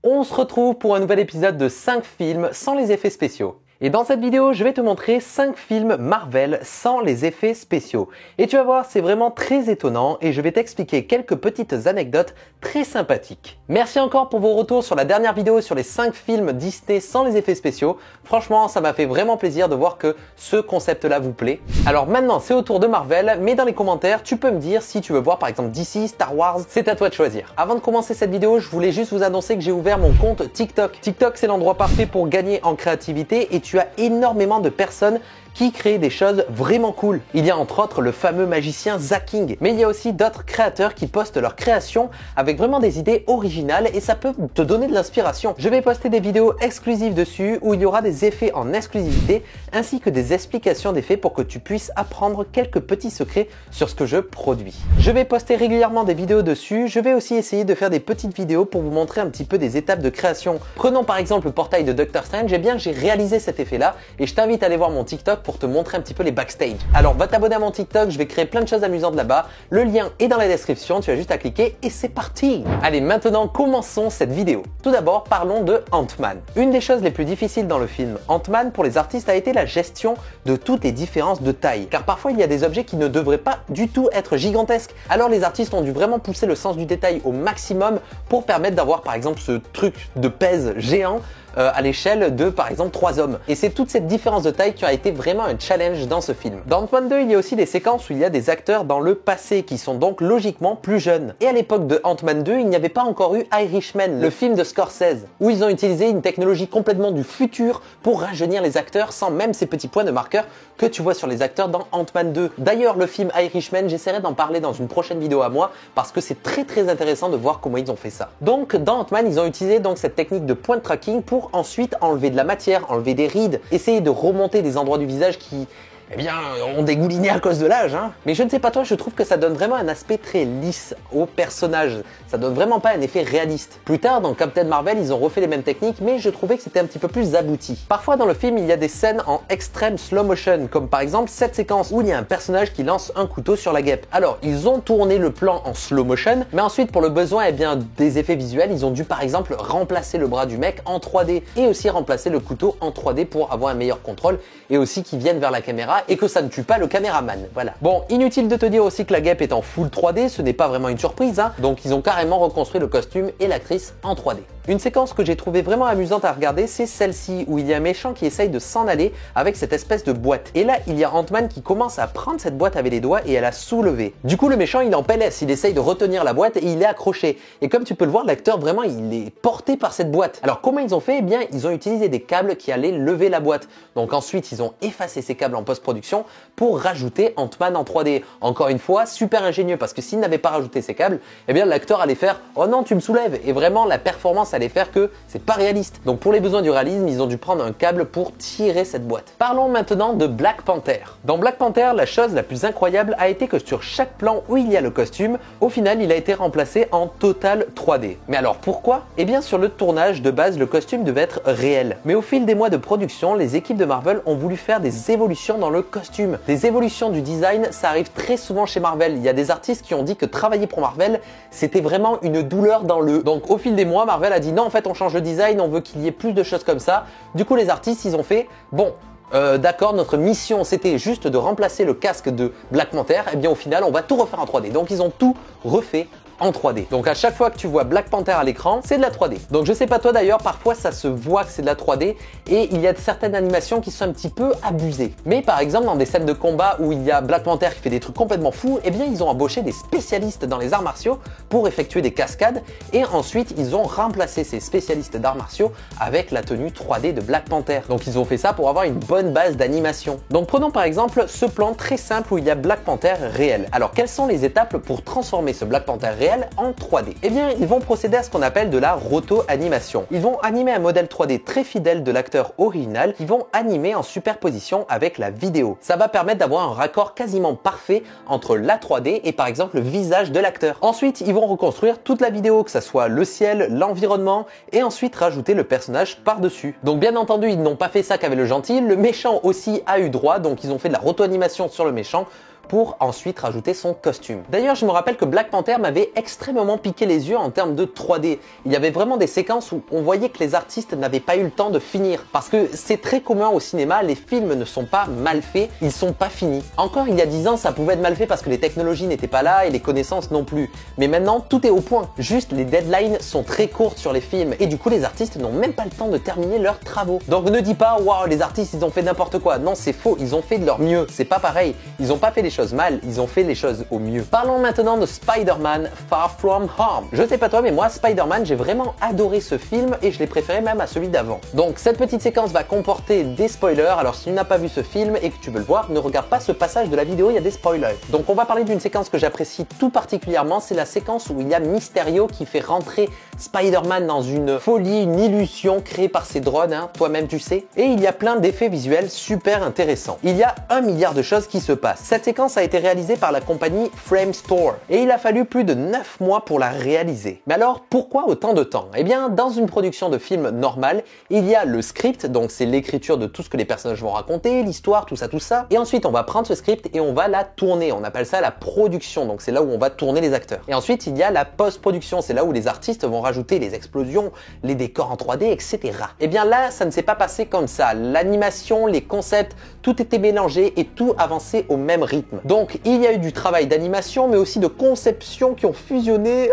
On se retrouve pour un nouvel épisode de 5 films sans les effets spéciaux. Et dans cette vidéo, je vais te montrer 5 films Marvel sans les effets spéciaux. Et tu vas voir, c'est vraiment très étonnant et je vais t'expliquer quelques petites anecdotes très sympathiques. Merci encore pour vos retours sur la dernière vidéo sur les 5 films Disney sans les effets spéciaux. Franchement, ça m'a fait vraiment plaisir de voir que ce concept-là vous plaît. Alors maintenant, c'est au tour de Marvel, mais dans les commentaires, tu peux me dire si tu veux voir par exemple DC, Star Wars, c'est à toi de choisir. Avant de commencer cette vidéo, je voulais juste vous annoncer que j'ai ouvert mon compte TikTok. TikTok, c'est l'endroit parfait pour gagner en créativité et tu as énormément de personnes qui créent des choses vraiment cool. Il y a entre autres le fameux magicien Zack King, mais il y a aussi d'autres créateurs qui postent leurs créations avec vraiment des idées originales et ça peut te donner de l'inspiration. Je vais poster des vidéos exclusives dessus où il y aura des effets en exclusivité ainsi que des explications d'effets pour que tu puisses apprendre quelques petits secrets sur ce que je produis. Je vais poster régulièrement des vidéos dessus. Je vais aussi essayer de faire des petites vidéos pour vous montrer un petit peu des étapes de création. Prenons par exemple le portail de Doctor Strange. Eh bien, j'ai réalisé cet effet-là et je t'invite à aller voir mon TikTok pour te montrer un petit peu les backstage. Alors va t'abonner à mon TikTok, je vais créer plein de choses amusantes là-bas. Le lien est dans la description, tu as juste à cliquer et c'est parti. Allez, maintenant commençons cette vidéo. Tout d'abord, parlons de Ant-Man. Une des choses les plus difficiles dans le film Ant-Man pour les artistes a été la gestion de toutes les différences de taille. Car parfois il y a des objets qui ne devraient pas du tout être gigantesques. Alors les artistes ont dû vraiment pousser le sens du détail au maximum pour permettre d'avoir par exemple ce truc de pèse géant à l'échelle de par exemple 3 hommes. Et c'est toute cette différence de taille qui a été vraiment un challenge dans ce film. Dans Ant-Man 2, il y a aussi des séquences où il y a des acteurs dans le passé qui sont donc logiquement plus jeunes. Et à l'époque de Ant-Man 2, il n'y avait pas encore eu Irishman, le film de Scorsese, où ils ont utilisé une technologie complètement du futur pour rajeunir les acteurs sans même ces petits points de marqueur que tu vois sur les acteurs dans Ant-Man 2. D'ailleurs, le film Irishman, j'essaierai d'en parler dans une prochaine vidéo à moi parce que c'est très intéressant de voir comment ils ont fait ça. Donc dans Ant-Man, ils ont utilisé donc cette technique de point tracking pour ensuite enlever de la matière, enlever des rides, essayer de remonter des endroits du visage qui, eh bien, ont dégouliné à cause de l'âge, hein. Mais je ne sais pas toi, je trouve que ça donne vraiment un aspect très lisse au personnage. Ça donne vraiment pas un effet réaliste. Plus tard, dans Captain Marvel, ils ont refait les mêmes techniques, mais je trouvais que c'était un petit peu plus abouti. Parfois dans le film, il y a des scènes en extrême slow motion, comme par exemple cette séquence où il y a un personnage qui lance un couteau sur la guêpe. Alors, ils ont tourné le plan en slow motion, mais ensuite, pour le besoin, eh bien, des effets visuels, ils ont dû par exemple remplacer le bras du mec en 3D et aussi remplacer le couteau en 3D pour avoir un meilleur contrôle et aussi qu'ils viennent vers la caméra et que ça ne tue pas le caméraman. Voilà. Bon, inutile de te dire aussi que la guêpe est en full 3D, ce n'est pas vraiment une surprise, hein. Donc ils ont carrément reconstruit le costume et l'actrice en 3D. Une séquence que j'ai trouvé vraiment amusante à regarder, c'est celle-ci, où il y a un méchant qui essaye de s'en aller avec cette espèce de boîte. Et là, il y a Ant-Man qui commence à prendre cette boîte avec les doigts et à la soulever. Du coup, le méchant, il est en PLS, il essaye de retenir la boîte et il est accroché. Et comme tu peux le voir, l'acteur, vraiment, il est porté par cette boîte. Alors, comment ils ont fait? Eh bien, ils ont utilisé des câbles qui allaient lever la boîte. Donc ensuite, ils ont effacé ces câbles en post-production pour rajouter Ant-Man en 3D. Encore une fois, super ingénieux, parce que s'ils n'avaient pas rajouté ces câbles, eh bien, l'acteur allait faire « Oh non, tu me soulèves !» Et vraiment, la performance allait faire que c'est pas réaliste. Donc pour les besoins du réalisme, ils ont dû prendre un câble pour tirer cette boîte. Parlons maintenant de Black Panther. Dans Black Panther, la chose la plus incroyable a été que sur chaque plan où il y a le costume, au final, il a été remplacé en total 3D. Mais alors pourquoi? Eh bien sur le tournage de base, le costume devait être réel. Mais au fil des mois de production, les équipes de Marvel ont voulu faire des évolutions dans le costume. Des évolutions du design, ça arrive très souvent chez Marvel. Il y a des artistes qui ont dit que travailler pour Marvel, c'était vraiment une douleur dans le... Donc au fil des mois, Marvel a dit non, en fait on change le design, on veut qu'il y ait plus de choses comme ça. Du coup les artistes ils ont fait bon, d'accord, notre mission c'était juste de remplacer le casque de Black Panther, et bien au final on va tout refaire en 3D. Donc ils ont tout refait en 3D. Donc à chaque fois que tu vois Black Panther à l'écran, c'est de la 3D. Donc je sais pas toi d'ailleurs, parfois ça se voit que c'est de la 3D et il y a certaines animations qui sont un petit peu abusées. Mais par exemple dans des scènes de combat où il y a Black Panther qui fait des trucs complètement fous, eh bien ils ont embauché des spécialistes dans les arts martiaux pour effectuer des cascades et ensuite ils ont remplacé ces spécialistes d'arts martiaux avec la tenue 3D de Black Panther. Donc ils ont fait ça pour avoir une bonne base d'animation. Donc prenons par exemple ce plan très simple où il y a Black Panther réel. Alors quelles sont les étapes pour transformer ce Black Panther réel en 3D? Eh bien, ils vont procéder à ce qu'on appelle de la roto-animation. Ils vont animer un modèle 3D très fidèle de l'acteur original qu'ils vont animer en superposition avec la vidéo. Ça va permettre d'avoir un raccord quasiment parfait entre la 3D et par exemple le visage de l'acteur. Ensuite, ils vont reconstruire toute la vidéo, que ça soit le ciel, l'environnement et ensuite rajouter le personnage par-dessus. Donc bien entendu, ils n'ont pas fait ça qu'avec le gentil, le méchant aussi a eu droit, donc ils ont fait de la roto-animation sur le méchant pour ensuite rajouter son costume. D'ailleurs, je me rappelle que Black Panther m'avait extrêmement piqué les yeux en termes de 3D. Il y avait vraiment des séquences où on voyait que les artistes n'avaient pas eu le temps de finir. Parce que c'est très commun au cinéma, les films ne sont pas mal faits, ils sont pas finis. Encore il y a 10 ans, ça pouvait être mal fait parce que les technologies n'étaient pas là et les connaissances non plus. Mais maintenant, tout est au point. Juste, les deadlines sont très courtes sur les films et du coup, les artistes n'ont même pas le temps de terminer leurs travaux. Donc ne dis pas, waouh, les artistes, ils ont fait n'importe quoi. Non, c'est faux, ils ont fait de leur mieux. C'est pas pareil. Ils ont pas fait les choses mal, ils ont fait les choses au mieux. Parlons maintenant de Spider-Man Far From Home. Je sais pas toi, mais moi, Spider-Man, j'ai vraiment adoré ce film et je l'ai préféré même à celui d'avant. Donc cette petite séquence va comporter des spoilers. Alors si tu n'as pas vu ce film et que tu veux le voir, ne regarde pas ce passage de la vidéo, il y a des spoilers. Donc on va parler d'une séquence que j'apprécie tout particulièrement, c'est la séquence où il y a Mysterio qui fait rentrer Spider-Man dans une folie, une illusion créée par ses drones, hein, toi-même tu sais. Et il y a plein d'effets visuels super intéressants. Il y a 1 milliard de choses qui se passent. Cette séquence a été réalisée par la compagnie Framestore et il a fallu plus de 9 mois pour la réaliser. Mais alors pourquoi autant de temps? Eh bien dans une production de film normale, il y a le script, donc c'est l'écriture de tout ce que les personnages vont raconter, l'histoire, tout ça. Et ensuite on va prendre ce script et on va la tourner. On appelle ça la production, donc c'est là où on va tourner les acteurs. Et ensuite il y a la post-production, c'est là où les artistes vont rajouter les explosions, les décors en 3D, etc. Et bien là, ça ne s'est pas passé comme ça. L'animation, les concepts, tout était mélangé et tout avançait au même rythme. Donc il y a eu du travail d'animation, mais aussi de conception qui ont fusionné.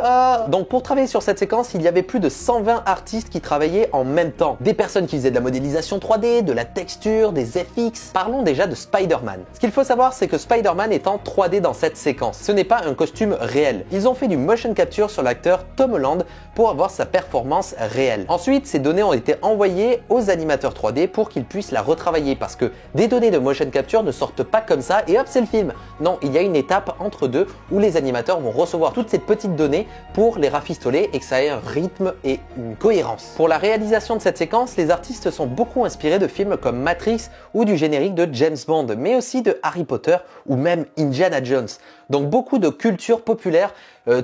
Donc pour travailler sur cette séquence, il y avait plus de 120 artistes qui travaillaient en même temps. Des personnes qui faisaient de la modélisation 3D, de la texture, des FX. Parlons déjà de Spider-Man. Ce qu'il faut savoir, c'est que Spider-Man est en 3D dans cette séquence. Ce n'est pas un costume réel. Ils ont fait du motion capture sur l'acteur Tom Holland pour avoir sa performance réelle. Ensuite, ces données ont été envoyées aux animateurs 3D pour qu'ils puissent la retravailler parce que des données de motion capture ne sortent pas comme ça et hop, c'est le film. Non, il y a une étape entre deux où les animateurs vont recevoir toutes ces petites données pour les rafistoler et que ça ait un rythme et une cohérence. Pour la réalisation de cette séquence, les artistes sont beaucoup inspirés de films comme Matrix ou du générique de James Bond, mais aussi de Harry Potter ou même Indiana Jones. Donc beaucoup de culture populaire.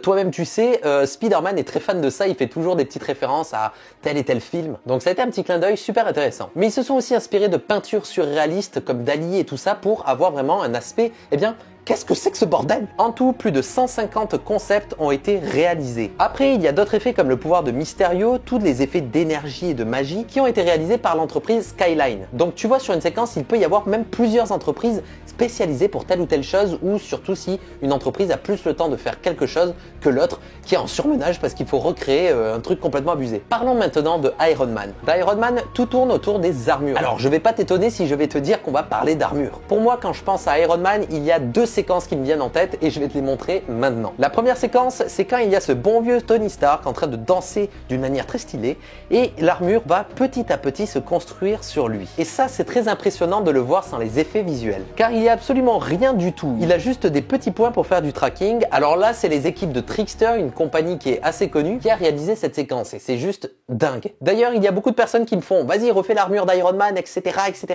Toi-même tu sais, Spider-Man est très fan de ça, il fait toujours des petites références à tel et tel film. Donc ça a été un petit clin d'œil super intéressant. Mais ils se sont aussi inspirés de peintures surréalistes comme Dali et tout ça pour avoir vraiment un aspect, eh bien, qu'est-ce que c'est que ce bordel? En tout, plus de 150 concepts ont été réalisés. Après, il y a d'autres effets comme le pouvoir de Mysterio, tous les effets d'énergie et de magie qui ont été réalisés par l'entreprise Skyline. Donc tu vois, sur une séquence, il peut y avoir même plusieurs entreprises spécialisées pour telle ou telle chose, ou surtout si une entreprise a plus le temps de faire quelque chose que l'autre qui est en surmenage parce qu'il faut recréer un truc complètement abusé. Parlons maintenant de Iron Man. D'Iron Man, tout tourne autour des armures. Alors je vais pas t'étonner si je vais te dire qu'on va parler d'armure. Pour moi, quand je pense à Iron Man, il y a deux séquences qui me viennent en tête et je vais te les montrer maintenant. La première séquence, c'est quand il y a ce bon vieux Tony Stark en train de danser d'une manière très stylée et l'armure va petit à petit se construire sur lui. Et ça, c'est très impressionnant de le voir sans les effets visuels. Car il n'y a absolument rien du tout. Il a juste des petits points pour faire du tracking. Alors là, c'est les équipes de Trickster, une compagnie qui est assez connue, qui a réalisé cette séquence et c'est juste dingue. D'ailleurs, il y a beaucoup de personnes qui me font « Vas-y, refais l'armure d'Iron Man, etc. etc. »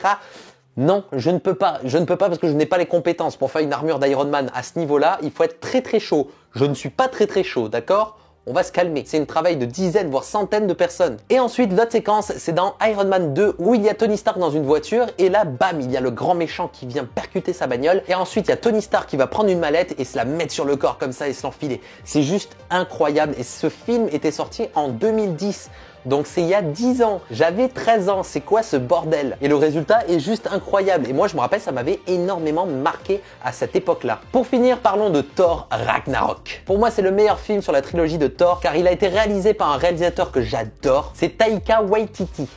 Non, je ne peux pas parce que je n'ai pas les compétences pour faire une armure d'Iron Man à ce niveau-là. Il faut être très très chaud. Je ne suis pas très très chaud, d'accord ? On va se calmer. C'est un travail de dizaines, voire centaines de personnes. Et ensuite, l'autre séquence, c'est dans Iron Man 2 où il y a Tony Stark dans une voiture et là, bam, il y a le grand méchant qui vient percuter sa bagnole. Et ensuite, il y a Tony Stark qui va prendre une mallette et se la mettre sur le corps comme ça et se l'enfiler. C'est juste incroyable. Et ce film était sorti en 2010. Donc c'est il y a 10 ans, j'avais 13 ans, c'est quoi ce bordel? Et le résultat est juste incroyable. Et moi je me rappelle, ça m'avait énormément marqué à cette époque-là. Pour finir, parlons de Thor Ragnarok. Pour moi c'est le meilleur film sur la trilogie de Thor car il a été réalisé par un réalisateur que j'adore, c'est Taika Waititi.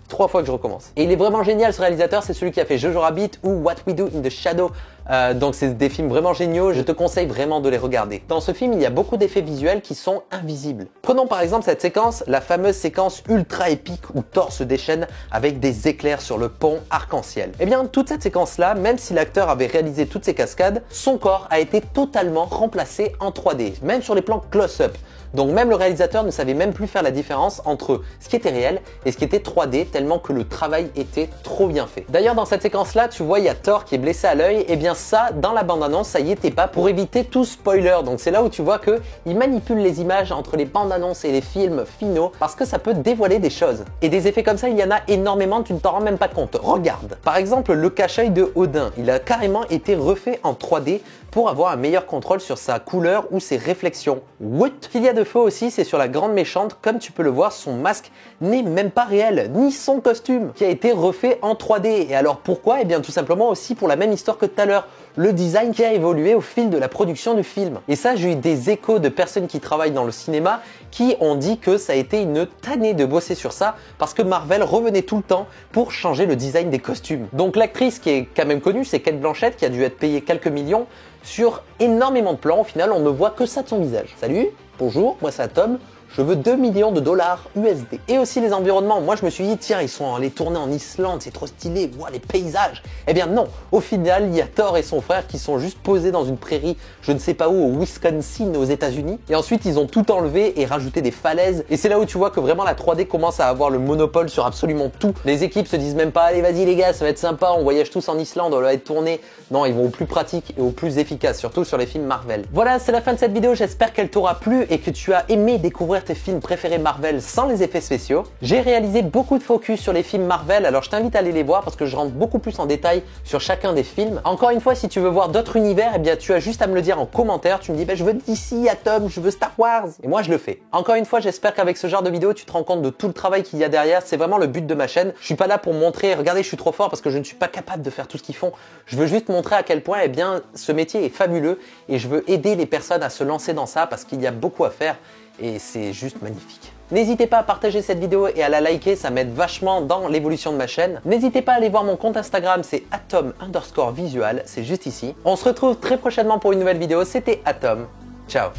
3 fois que je recommence. Et il est vraiment génial ce réalisateur, c'est celui qui a fait Jojo Rabbit ou What We Do in the Shadow. Donc c'est des films vraiment géniaux, je te conseille vraiment de les regarder. Dans ce film, il y a beaucoup d'effets visuels qui sont invisibles. Prenons par exemple cette séquence, la fameuse séquence ultra épique où Thor se déchaîne avec des éclairs sur le pont arc-en-ciel. Eh bien, toute cette séquence-là, même si l'acteur avait réalisé toutes ces cascades, son corps a été totalement remplacé en 3D, même sur les plans close-up. Donc même le réalisateur ne savait même plus faire la différence entre ce qui était réel et ce qui était 3D tellement que le travail était trop bien fait. D'ailleurs dans cette séquence là tu vois il y a Thor qui est blessé à l'œil et bien ça dans la bande-annonce, ça y était pas, pour éviter tout spoiler. Donc c'est là où tu vois que ils manipulent les images entre les bandes-annonces et les films finaux parce que ça peut dévoiler des choses. Et des effets comme ça, il y en a énormément, tu ne t'en rends même pas compte. Regarde. Par exemple, le cache-œil de Odin, il a carrément été refait en 3D pour avoir un meilleur contrôle sur sa couleur ou ses réflexions. What? Ce qu'il y a de faux aussi, c'est sur la grande méchante. Comme tu peux le voir, son masque n'est même pas réel, ni son costume, qui a été refait en 3D. Et alors pourquoi? Eh bien tout simplement aussi pour la même histoire que tout à l'heure. Le design qui a évolué au fil de la production du film. Et ça, j'ai eu des échos de personnes qui travaillent dans le cinéma qui ont dit que ça a été une tannée de bosser sur ça parce que Marvel revenait tout le temps pour changer le design des costumes. Donc l'actrice qui est quand même connue, c'est Cate Blanchett qui a dû être payée quelques millions sur énormément de plans. Au final, on ne voit que ça de son visage. Salut, bonjour, moi c'est Atom. Je veux 2 millions de dollars USD. Et aussi les environnements. Moi, je me suis dit, tiens, ils sont allés tourner en Islande, c'est trop stylé, les paysages. Eh bien non, au final, il y a Thor et son frère qui sont juste posés dans une prairie, je ne sais pas où, au Wisconsin, aux États-Unis. Et ensuite, ils ont tout enlevé et rajouté des falaises. Et c'est là où tu vois que vraiment la 3D commence à avoir le monopole sur absolument tout. Les équipes se disent même pas, allez, vas-y les gars, ça va être sympa, on voyage tous en Islande, on va être tourné. Non, ils vont au plus pratique et au plus efficace, surtout sur les films Marvel. Voilà, c'est la fin de cette vidéo. J'espère qu'elle t'aura plu et que tu as aimé découvrir tes films préférés Marvel sans les effets spéciaux. J'ai réalisé beaucoup de focus sur les films Marvel, alors je t'invite à aller les voir parce que je rentre beaucoup plus en détail sur chacun des films. Encore une fois, si tu veux voir d'autres univers, eh bien tu as juste à me le dire en commentaire. Tu me dis, je veux DC, Atom, je veux Star Wars. Et moi, je le fais. Encore une fois, j'espère qu'avec ce genre de vidéo, tu te rends compte de tout le travail qu'il y a derrière. C'est vraiment le but de ma chaîne. Je suis pas là pour montrer, regardez, je suis trop fort parce que je ne suis pas capable de faire tout ce qu'ils font. Je veux juste montrer à quel point, eh bien, ce métier est fabuleux et je veux aider les personnes à se lancer dans ça parce qu'il y a beaucoup à faire. Et c'est juste magnifique. N'hésitez pas à partager cette vidéo et à la liker, ça m'aide vachement dans l'évolution de ma chaîne. N'hésitez pas à aller voir mon compte Instagram, c'est atom_visual, c'est juste ici. On se retrouve très prochainement pour une nouvelle vidéo, c'était Atom. Ciao.